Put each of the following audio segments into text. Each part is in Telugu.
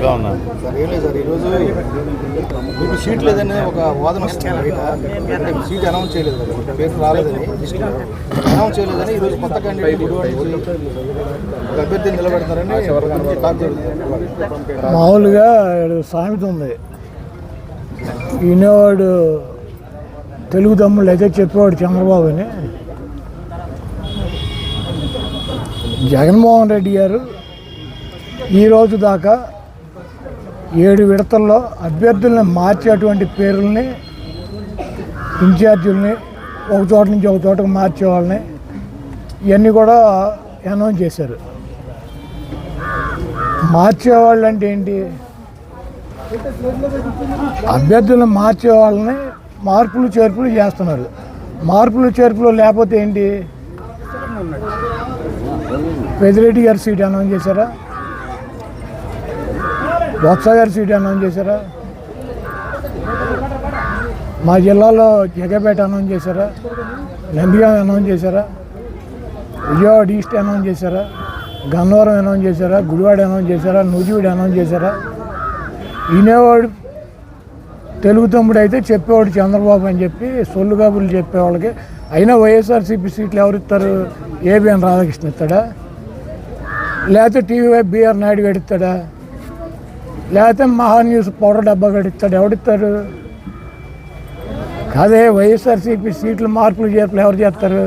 సూపర్గా ఉన్నాను సార్. ఏం లేదు సార్, ఈరోజు మీకు సీట్ లేదని ఒక వాదన వస్తుంది బయట. అంటే సీట్ అనౌన్స్ చేయలేదు కదా, పేరు రాలేదని లిస్టులో అనౌన్స్ చేయలేదని ఈరోజు కొత్త క్యాండిడేట్ గుడివాడ నుంచి ఒక అభ్యర్థిని నిలబెడతారని టాక్ జరుగుతుంది. మామూలుగా సామెత ఉంది, వినేవాడు తెలుగు తమ్ముళ్ళు అయితే చెప్పేవాడు చంద్రబాబు అని. జగన్మోహన్ రెడ్డి గారు ఈరోజు దాకా 7 విడతల్లో అభ్యర్థుల్ని మార్చేటువంటి పేర్లని, ఇన్ఛార్జీలని, ఒక చోట నుంచి ఒక చోటకు మార్చే వాళ్ళని ఇవన్నీ కూడా అనౌన్స్ చేశారు. మార్చేవాళ్ళు అంటే ఏంటి? అభ్యర్థులను మార్చే వాళ్ళని మార్పులు చేర్పులు చేస్తున్నారు. మార్పులు చేర్పులు లేకపోతే ఏంటి? పెద్దిరెడ్డి గారి సీట్ అనౌన్స్ చేశారా? బొత్స గారి సీట్ అనౌన్స్ చేశారా? మా జిల్లాలో జగపేట అనౌన్స్ చేశారా? నందిగాం అనౌన్స్ చేశారా? విజయవాడ ఈస్ట్ అనౌన్స్ చేశారా? గన్నవరం అనౌన్స్ చేశారా? గుడివాడ అనౌన్స్ చేశారా? నూజివీడు అనౌన్స్ చేశారా? వినేవాడు తెలుగు తమ్ముడు అయితే చెప్పేవాడు చంద్రబాబు అని చెప్పి సొల్లు కబుర్లు చెప్పేవాళ్ళకి. అయినా వైఎస్ఆర్సీపీ సీట్లు ఎవరు ఇస్తారు? ఏబిఎన్ రాధాకృష్ణ ఇస్తాడా? లేకపోతే టీవీ బిఆర్ నాయుడు గడిస్తాడా? లేకపోతే మహాన్యూస్ పౌడర్ డబ్బా గడిస్తాడు? ఎవడిస్తారు? కాదే, వైఎస్ఆర్సీపీ సీట్లు మార్పులు చేర్పులు ఎవరు చేస్తారు?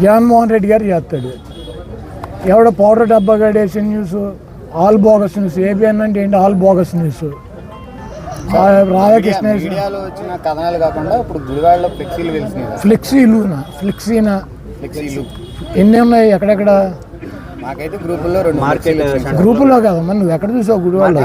జగన్మోహన్ రెడ్డి గారు చేస్తాడు. ఎవడో పౌడర్ డబ్బా గడేసిన news all bogus news. ABN అంటే ఏంటి? All bogus news. రాధాకృష్ణ మీడియాలో వచ్చిన కథనాలు కాకుండా ఇప్పుడు గుడివాడలో ఫ్లెక్సీలు వెళ్తున్నాయి. ఫ్లెక్సీనా ఎన్ని ఉన్నాయి? ఎక్కడెక్కడ? మాకైతే గ్రూపుల్లో 2 గ్రూపుల్లో కాదు, మరి నువ్వు ఎక్కడ చూసావు గుడివాడలో?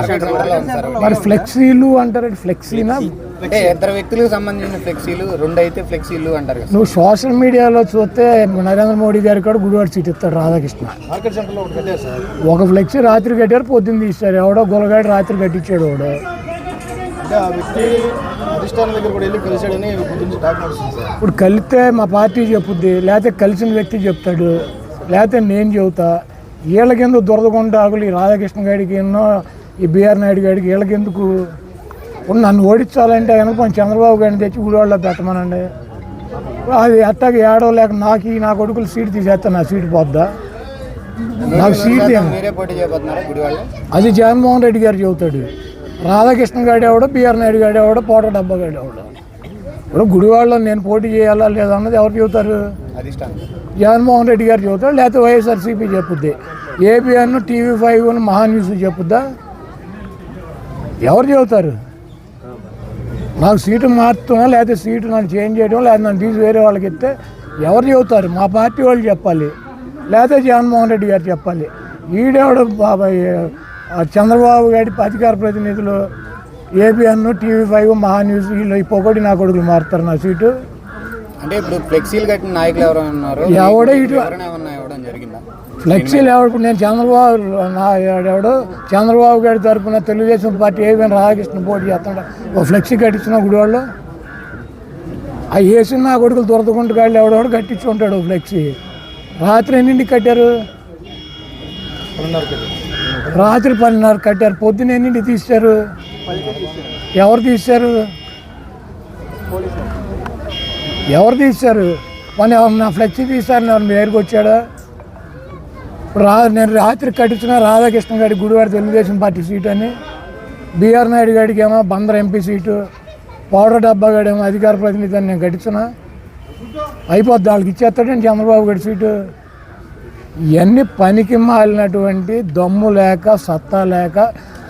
మరి ఫ్లెక్సీలు అంటారు, ఫ్లెక్సీనా? అంటే 2 వ్యక్తులకు సంబంధించిన ఫ్లెక్సీలు, 2 అయితే ఫ్లెక్సీలు అంటారు కదా. నువ్వు సోషల్ మీడియాలో చూస్తే నరేంద్ర మోడీ గారికి కూడా గుడివాడ సీట్ ఇస్తాడు రాధాకృష్ణ. మార్కెట్ సెంటర్లో ఒకటి కట్టారు సార్. ఒక ఫ్లెక్సీ రాత్రి కట్టారు, పొద్దున్న తీశారు. ఎవడో గొలగాడి రాత్రి కట్టించాడు వాడు. అంటే ఆ వ్యక్తి అధిష్టానం దగ్గర కూడా వెళ్ళి కలిశాడని గురించి టాక్ నడుస్తుంది సార్. ఇప్పుడు కలిస్తే మా పార్టీ చెప్పుద్ది, లేకపోతే కలిసిన వ్యక్తి చెప్తాడు, లేకపోతే నేను చెబుతా. వీళ్ళకెందుకు దురదగుండాకులు? ఈ రాధాకృష్ణ గారికి ఎన్నో, ఈ బిఆర్ నాయుడు గారికి వీళ్ళకెందుకు? ఇప్పుడు నన్ను ఓడించాలంటే కనుక కొంచెం చంద్రబాబు గారిని తెచ్చి గుడివాడలో పెట్టమనండి. అది అట్టాకి ఏడో లేక నాకు నా కొడుకులు సీట్ తీసేస్తా, నా సీటు పోద్దా? నాకు సీట్ అది జగన్మోహన్ రెడ్డి గారు చెబుతాడు. రాధాకృష్ణ గారు ఎవడో, బిఆర్ నాయుడు గారు ఎవడో, పోట డబ్బా గారు ఎవడో. ఇప్పుడు గుడివాడలో నేను పోటీ చేయాలా లేదా అన్నది ఎవరు చెబుతారు? జగన్మోహన్ రెడ్డి గారు చెబుతారు, లేకపోతే వైఎస్ఆర్సీపీ చెప్పుద్ది. ఏబిఎన్, టీవీ5, మహాన్యూస్ చెప్పుద్దా? ఎవరు చెబుతారు? నాకు సీటు మార్చుతున్నా, లేకపోతే సీటు నన్ను చేంజ్ చేయడం, లేకపోతే నన్ను తీసి వేరే వాళ్ళకి ఇస్తే ఎవరు చెబుతారు? మా పార్టీ వాళ్ళు చెప్పాలి, లేకపోతే జగన్మోహన్ రెడ్డి గారు చెప్పాలి. ఈడేవాడు బాబాయ్ చంద్రబాబు గారి అధికార ప్రతినిధులు ఏబిఎన్, టీవీ5, మహాన్యూస్ వీళ్ళు ఈ పొగడి నా కొడుకులు మారుతారు నా సీటు. అంటే ఇప్పుడు ఫ్లెక్సీలు కట్టిన నాయకులు ఎవరు ఉన్నారు? ఎవడో ఇటు ఫ్లెక్సీలు ఎవడు? నేను చంద్రబాబు గారి తరఫున తెలుగుదేశం పార్టీ ఏబిఎన్ రాధాకృష్ణ పోటీ చేస్తాడు. ఓ ఫ్లెక్సీ కట్టించిన గుడివాళ్ళు ఆ వేసిన నా కొడుకులు దొరకకుండా గాళ్ళు ఎవడెవడు కట్టించి ఉంటాడు ఫ్లెక్సీ. రాత్రి ఎన్నింటికి కట్టారు? రాత్రి 10:30 కట్టారు. పొద్దున్న ఎన్నింటికి తీశారు? ఎవరు తీశారు? ఎవరు తీశారు? మన నా ఫ్లెక్సీ తీశారని ఎవరు మీ దగ్గరికి వచ్చాడా? నేను రాత్రి కట్టించిన రాధాకృష్ణ గారికి గుడివాడ తెలుగుదేశం పార్టీ సీటు అని, బిఆర్ నాయుడు గారికి ఏమో బందర్ ఎంపీ సీటు, పౌడర్ డబ్బా గాడేమో అధికార ప్రతినిధి అని నేను కట్టించిన. అయిపోద్ది, వాళ్ళకి ఇచ్చేస్తాడండి చంద్రబాబు గారి సీటు. ఇవన్నీ పనికి మాలినటువంటి దమ్ము లేక, సత్తా లేక,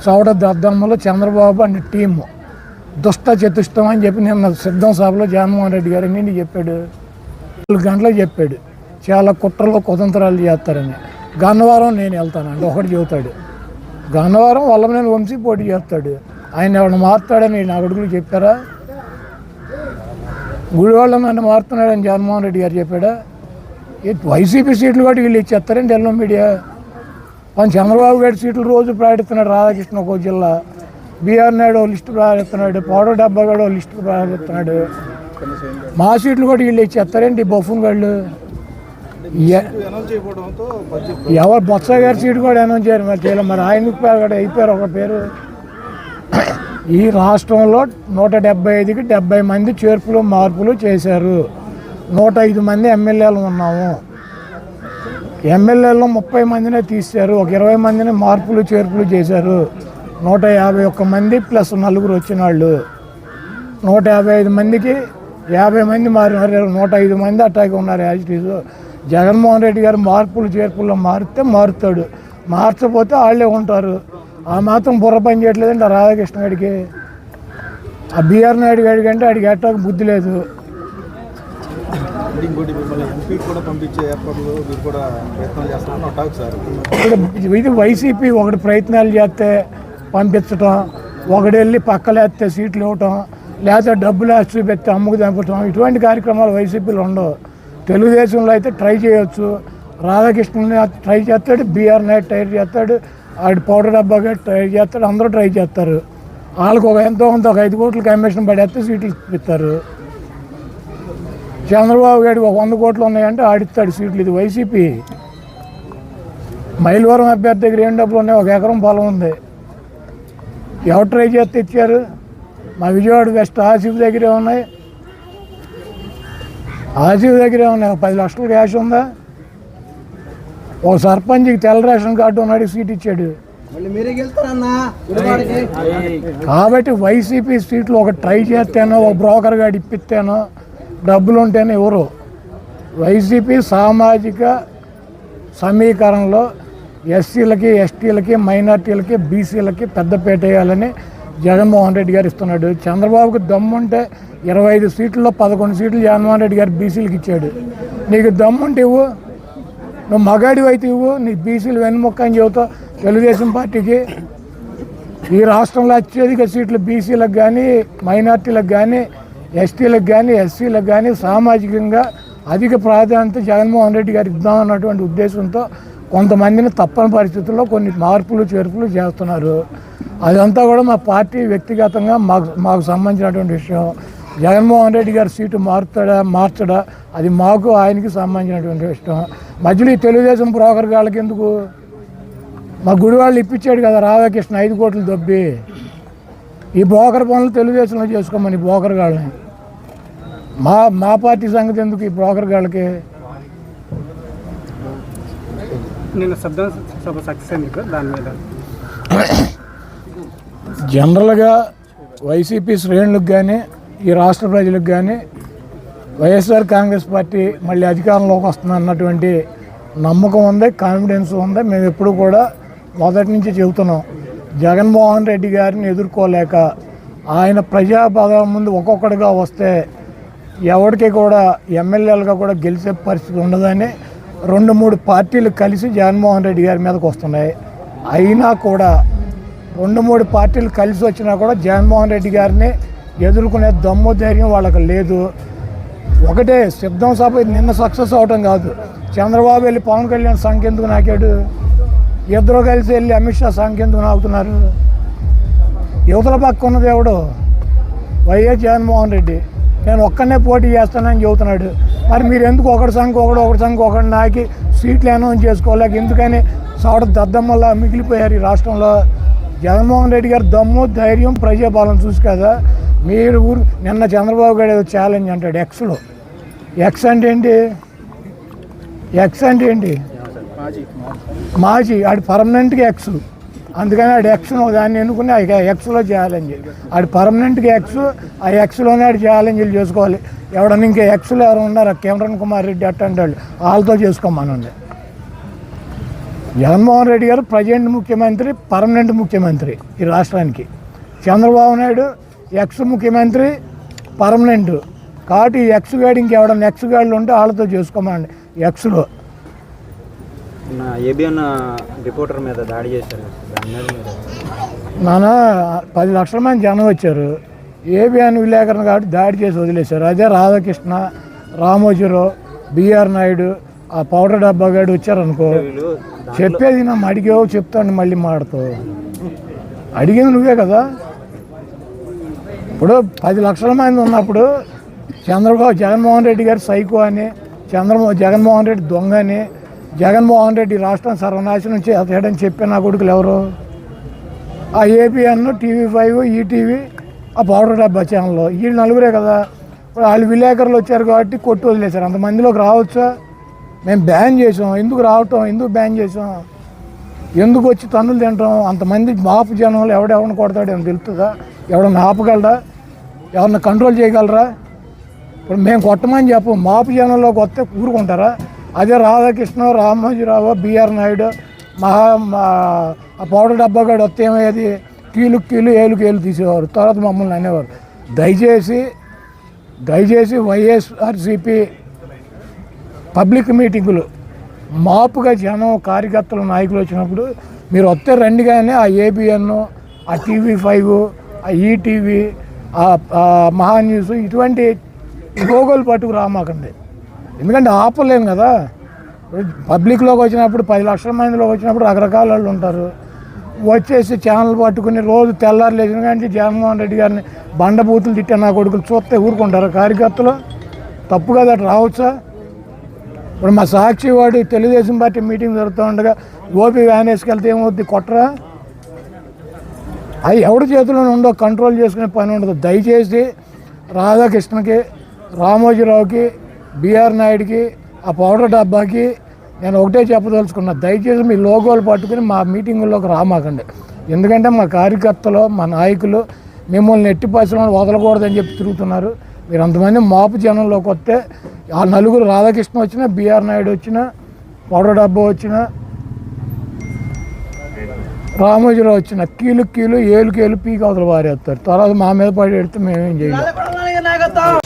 చౌడ దద్దమ్మలో చంద్రబాబు అండ్ టీము దుష్ట చతుష్టం అని చెప్పి నిన్న సిద్ధం సభలో జగన్మోహన్ రెడ్డి గారు ఎన్ని చెప్పాడు? 4 గంటలకు చెప్పాడు చాలా కుట్రలో కుతంత్రాలు చేస్తారని. గన్నవరం నేను వెళ్తానండి ఒకటి చెబుతాడు. గన్నవరం వల్లభనేని వంశీ పోటీ చేస్తాడు. ఆయన ఎవరిని మారుతాడని నా కొడుకులు చెప్పారా? గుడివాళ్ళ నన్ను మారుతున్నాడని జగన్మోహన్ రెడ్డి గారు చెప్పాడా? వైసీపీ సీట్లు కూడా వీళ్ళు ఇచ్చేస్తారండి ఎల్లో మీడియా. మన చంద్రబాబు గారి సీట్లు రోజు ప్రకటిస్తున్నాడు రాధాకృష్ణ ఒక జిల్లా, బిఆర్ నాయుడు లిస్టు ప్రకటిస్తున్నాడు, పౌడర్ డబ్బా కూడా లిస్టు ప్రకటిస్తున్నాడు. మా సీట్లు కూడా వీళ్ళు ఇచ్చేస్తారండి బఫూన్ వాళ్ళు. అనౌన్స్ చేయకపోవడంతో ఎవరు బొత్స గారి సీటు కూడా అనౌన్స్ చేయరు మరి చేయలేదు. మరి ఆయనకు కూడా అయిపోయారు ఒక పేరు. ఈ రాష్ట్రంలో 175కి 70 మంది చేర్పులు మార్పులు చేశారు. 105 మంది ఎమ్మెల్యేలు ఉన్నాము. ఎమ్మెల్యేలో 30 మందినే తీశారు. ఒక 20 మందిని మార్పులు చేర్పులు చేశారు. 151 మంది ప్లస్ 4 వచ్చిన వాళ్ళు. 155 మందికి 50 మంది మారినారు. 105 మంది అట్టాగే ఉన్నారు as it is. Jaganmohan Reddy గారు మార్పులు చేర్పుల్లో మారితే మారుతాడు, మార్చకపోతే వాళ్ళే ఉంటారు. ఆ మాత్రం బుర్ర పని చేయట్లేదండి ఆ రాధాకృష్ణ గారికి. ఆ బిఆర్ నాయుడు గారికి అంటే ఆడికి ఎట్టాక బుద్ధి లేదు. ఇంకోటి మిమ్మల్ని ఎంపీ కూడా పంపించే ఏర్పాట్లు మీరు కూడా ప్రయత్నం చేస్తారని టాక్ సార్. ఇప్పుడు ఇది వైసీపీ ఒకటి ప్రయత్నాలు చేస్తే పంపించటం, ఒకటి వెళ్ళి పక్కలేస్తే సీట్లు ఇవ్వటం, లేకపోతే డబ్బులు వేసి పెట్టి అమ్ముకు చంపటం, ఇటువంటి కార్యక్రమాలు వైసీపీలో ఉండవు. తెలుగుదేశంలో అయితే ట్రై చేయొచ్చు. రాధాకృష్ణని ట్రై చేస్తాడు, బిఆర్ నాయుడు ట్రై చేస్తాడు, ఆడి పౌడర్ డబ్బాగా ట్రై చేస్తాడు, అందరూ ట్రై చేస్తారు. వాళ్ళకి ఎంతో కొంత ఒక 5 కోట్ల కమిషన్ పడేస్తే సీట్లు ఇస్తారు. చంద్రబాబు గారికి 100 కోట్లు ఉన్నాయంటే ఆడిస్తాడు సీట్లు. ఇది వైసీపీ. మైలవరం అభ్యర్థి దగ్గర ఏం డబ్బులు ఉన్నాయి? 1 ఎకరం పొలం ఉంది. ఎవరు ట్రై చేస్తే ఇచ్చారు? మా విజయవాడ వెస్ట్ ఆసిఫ్ దగ్గరే ఉన్నాయి. ఆసిఫ్ దగ్గరే ఉన్నాయి. 10 లక్షల క్యాష్ ఉందా? ఒక సర్పంచ్కి తెల్ల రేషన్ కార్డు ఉన్నాడు, సీట్ ఇచ్చాడు. కాబట్టి వైసీపీ సీట్లు ఒక ట్రై చేస్తేనో, ఒక బ్రోకర్ గారు ఇప్పిస్తేనో, డబ్బులు ఉంటేనే ఎవరు. వైసీపీ సామాజిక సమీకరణలో ఎస్సీలకి, ఎస్టీలకి, మైనార్టీలకి, బీసీలకి పెద్దపీట వేయాలని జగన్మోహన్ రెడ్డి గారు ఇస్తున్నాడు. చంద్రబాబుకి దమ్ముంటే 25 సీట్లలో 11 సీట్లు జగన్మోహన్ రెడ్డి గారు బీసీలకు ఇచ్చాడు. నీకు దమ్ముంటే ఇవ్వు, నువ్వు మగాడివి అయితే ఇవ్వు. నీకు బీసీలు వెన్నుముక్క అని చెబుతావు తెలుగుదేశం పార్టీకి. ఈ రాష్ట్రంలో అత్యధిక సీట్లు బీసీలకు కానీ, మైనార్టీలకు కానీ, ఎస్టీలకు కానీ, ఎస్సీలకు కానీ సామాజికంగా అధిక ప్రాధాన్యత జగన్మోహన్ రెడ్డి గారు ఇద్దామన్నటువంటి ఉద్దేశంతో కొంతమందిని తప్పని పరిస్థితుల్లో కొన్ని మార్పులు చేర్పులు చేస్తున్నారు. అదంతా కూడా మా పార్టీ వ్యక్తిగతంగా మాకు సంబంధించినటువంటి విషయం. జగన్మోహన్ రెడ్డి గారి సీటు మార్చడా అది మాకు ఆయనకి సంబంధించినటువంటి విషయం. మధ్యలో ఈ తెలుగుదేశం బ్రోకర్ గాళ్ళకి ఎందుకు? మా గుడివాళ్ళు ఇప్పించాడు కదా రాధాకృష్ణ 5 కోట్లు దొబ్బి. ఈ బ్రోకర్ పనులు తెలుగుదేశంలో చేసుకోమని బ్రోకర్ గాళ్ళని. మా పార్టీ సంగతి ఎందుకు ఈ బ్రోకర్ గాళ్ళకి? నేను సభ సక్సెస్ అయింది దాని మీద. జనరల్గా వైసీపీ శ్రేణులకు కానీ, ఈ రాష్ట్ర ప్రజలకు కానీ వైఎస్ఆర్ కాంగ్రెస్ పార్టీ మళ్ళీ అధికారంలోకి వస్తుంది అన్నటువంటి నమ్మకం ఉంది, కాన్ఫిడెన్స్ ఉంది. మేము ఎప్పుడు కూడా మొదటి నుంచి చెబుతున్నాం. జగన్మోహన్ రెడ్డి గారిని ఎదుర్కోలేక ఆయన ప్రజాపదం ముందు ఒక్కొక్కటిగా వస్తే ఎవరికి కూడా ఎమ్మెల్యేలుగా కూడా గెలిచే పరిస్థితి ఉండదని 2-3 పార్టీలు కలిసి జగన్మోహన్ రెడ్డి గారి మీదకి వస్తున్నాయి. అయినా కూడా 2-3 పార్టీలు కలిసి వచ్చినా కూడా జగన్మోహన్ రెడ్డి గారిని ఎదుర్కొనే దమ్ము ధైర్యం వాళ్ళకి లేదు. ఒకటే సిద్ధం సభ నిన్న సక్సెస్ అవటం కాదు. చంద్రబాబు వెళ్ళి పవన్ కళ్యాణ్ సంఖ్య ఎందుకు నాకాడు? ఇద్దరు కలిసి వెళ్ళి అమిత్ షా సంఖ్య ఎందుకు నాకుతున్నారు? యువతల పక్క ఉన్నది ఎవడు? వైఎస్ జగన్మోహన్ రెడ్డి. నేను ఒక్కనే పోటీ చేస్తానని చెబుతున్నాడు. మరి మీరు ఎందుకు ఒకటి సంఖ్య ఒకటి నాకి సీట్లు అనౌన్స్ చేసుకోలేక ఎందుకని సౌడ దద్దమ్మల్లా మిగిలిపోయారు ఈ రాష్ట్రంలో? జగన్మోహన్ రెడ్డి గారు దమ్ము ధైర్యం ప్రజాపాలన చూసి కదా మీరు నిన్న చంద్రబాబు గారు ఏదో ఛాలెంజ్ అంటాడు ఎక్స్లో. ఎక్స్ అంటే ఏంటి? ఎక్స్ అంటే ఏంటి? మాజీ. ఆడు పర్మనెంట్గా ఎక్స్. అందుకని ఆడు ఎక్స్ను దాన్ని ఎన్నుకుని ఆ ఎక్స్లో ఛాలెంజ్. ఆడు పర్మనెంట్గా ఎక్స్. ఆ ఎక్స్లోనే ఆడు ఛాలెంజ్లు చేసుకోవాలి. ఎవడన్నా ఇంకా ఎక్స్లో ఎవరు ఉన్నారు? కిరణ్ కుమార్ రెడ్డి అట్టంటే వాళ్ళు వాళ్ళతో చేసుకోమనండి. జగన్మోహన్ రెడ్డి గారు ప్రజెంట్ ముఖ్యమంత్రి, పర్మనెంట్ ముఖ్యమంత్రి ఈ రాష్ట్రానికి. చంద్రబాబు నాయుడు ఎక్స్ ముఖ్యమంత్రి, పర్మనెంట్. కాబట్టి ఈ ఎక్స్ గాడి ఇంకెవడన్నా ఎక్స్ గాడిలు ఉంటే వాళ్ళతో చేసుకోమనండి ఎక్స్లో. ఏబిఎన్ రిపోర్టర్ మీద దాడి చేశారు. నాన్న 10 లక్షల మంది జనం వచ్చారు. ఏబిఎన్ విలేకరులు కాబట్టి దాడి చేసి వదిలేశారు. అదే రాధాకృష్ణ, రామోజీరావు, బిఆర్ నాయుడు, ఆ పౌడర్ డబ్బా గాడు వచ్చారనుకో, చెప్పేది నా అడిగావు చెప్తాను మళ్ళీ మాడతావు. అడిగింది నువ్వే కదా. ఇప్పుడు 10 లక్షల మంది ఉన్నప్పుడు జగన్మోహన్ రెడ్డి గారు సైకో అని, జగన్మోహన్ రెడ్డి దొంగని, జగన్మోహన్ రెడ్డి రాష్ట్రం సర్వనాశనం చేయడని చెప్పి నా కొడుకులు ఎవరు? ఆ ఏపీఎన్, TV5, ఈటీవీ, ఆ పౌడర్ డబ్బా ఛానల్లో వీళ్ళు నలుగురే కదా. ఇప్పుడు వాళ్ళు విలేకరులు వచ్చారు కాబట్టి కొట్టి వదిలేశారు. అంతమందిలోకి రావచ్చా? మేము బ్యాన్ చేసాం. ఎందుకు రావటం, ఎందుకు బ్యాన్ చేసాం, ఎందుకు వచ్చి తన్నులు తింటాం? అంతమంది మాపు జనంలో ఎవడెవరిని కొడతాడు ఏమో తెలుస్తుందా? ఎవడన్నా ఆపగలరా? ఎవరన్నా కంట్రోల్ చేయగలరా? ఇప్పుడు మేము కొట్టమని చెప్పు, మాపు జనంలోకి వస్తే ఊరుకుంటారా? అదే రాధాకృష్ణ, రామోజీరావు, బిఆర్ నాయుడు, ఆ పౌడర్ డబ్బాగాడు వస్తే ఏమయ్యేది? కీలు ఏలు తీసేవారు. తర్వాత మమ్మల్ని అనేవారు. దయచేసి వైఎస్ఆర్సీపీ పబ్లిక్ మీటింగులు మాపుగా జనం, కార్యకర్తలు, నాయకులు వచ్చినప్పుడు మీరు వస్తే రండి. కానీ ఆ ఏబిఎన్, ఆ TV5, ఆ ఈటీవీ, ఆ మహా న్యూస్ ఇటువంటి లోగోలు పట్టుకు రామాకండి. ఎందుకంటే ఆపలేము కదా. పబ్లిక్లోకి వచ్చినప్పుడు 10 లక్షల మందిలోకి వచ్చినప్పుడు రకరకాల వాళ్ళు ఉంటారు. వచ్చేసి ఛానల్ పట్టుకుని రోజు తెల్లారు లేచిన కానీ జగన్మోహన్ రెడ్డి గారిని బండబూతులు తిట్టే నా కొడుకులు చూస్తే ఊరుకుంటారు కార్యకర్తలు? తప్పు కదా, అటు రావచ్చా? ఇప్పుడు మా సాక్షి వాడు తెలుగుదేశం పార్టీ మీటింగ్ జరుగుతూ ఉండగా గోపి వ్యాన్ వేసుకెళ్తే ఏమవుద్ది? కొట్టరా? అవి ఎవరి చేతిలో ఉండో కంట్రోల్ చేసుకునే పని ఉండదు. దయచేసి రాధాకృష్ణకి, రామోజీరావుకి, బిఆర్ నాయుడికి, ఆ పౌడర్ డబ్బాకి నేను ఒకటే చెప్పదలుచుకున్నా. దయచేసి మీ లోగోలు పట్టుకుని మా మీటింగుల్లోకి రామాకండి. ఎందుకంటే మా కార్యకర్తలు, మా నాయకులు మిమ్మల్ని ఎట్టి పరిశ్రమలు వదలకూడదని చెప్పి తిరుగుతున్నారు. మీరు అంతమంది మాపు జనంలోకి వస్తే ఆ నలుగురు, రాధాకృష్ణ వచ్చినా, బిఆర్ నాయుడు వచ్చినా, పౌడర్ డబ్బా వచ్చినా, రామోజీరావు వచ్చిన కీలు ఏలు పీకి అవతల వారేస్తారు. తర్వాత మా మీద పడి ఎడితే మేమేం చేయలేం.